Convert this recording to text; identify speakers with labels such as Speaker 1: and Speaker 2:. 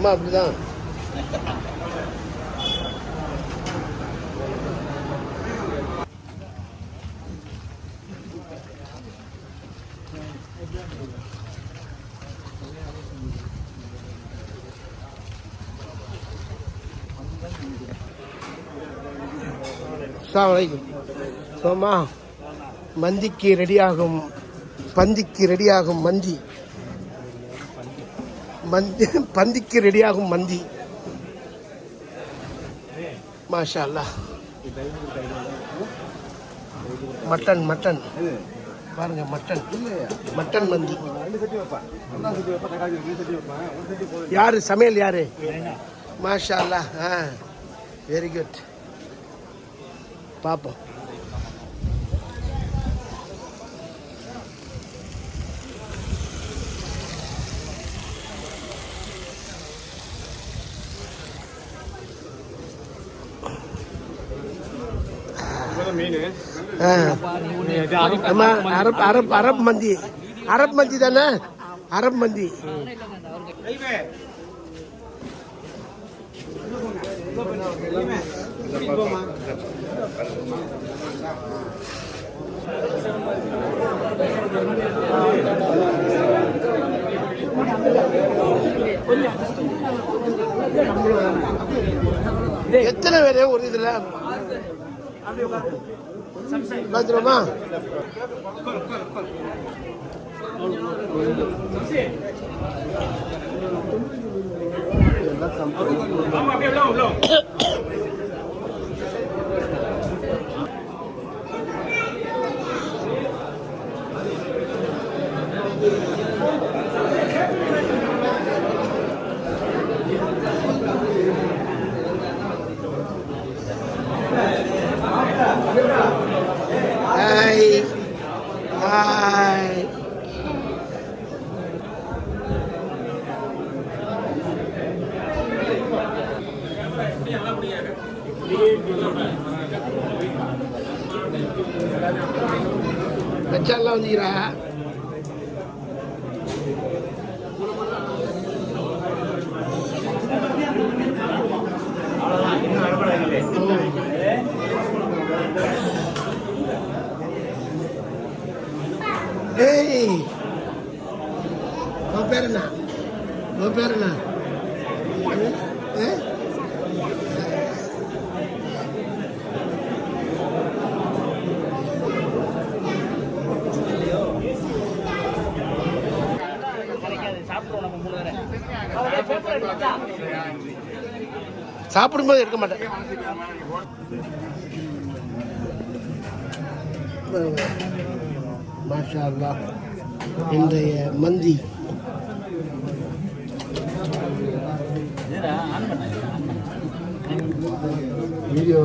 Speaker 1: சும்மா அப்படிதான். சோமா மந்திக்கு ரெடியாகும், பந்திக்கு ரெடியாகும் மந்தி, பந்திக்கு ரெடியாகும் மந்தி. மாஷா அல்லாஹ். மட்டன் மட்டன் பாருங்க, மட்டன் மட்டன் மந்தி. யாரு சமையல் யாரு? மாஷா அல்லாஹ். Very good. பார்ப்போம். அரப் மந்தி, அரப் மந்தி தானே? அரப் மந்தி. எத்தனை பேரு ஒரு இதுல பாத்துருமா? வச்சாலாம் வந்துக்கிறா. ஏய், உன் பேர் என்ன? உன் பேர் என்ன? சாப்பிடும்போது எடுக்க மாட்டேன். மாஷா அல்லாஹ். இன்றைய மந்தி வீடியோ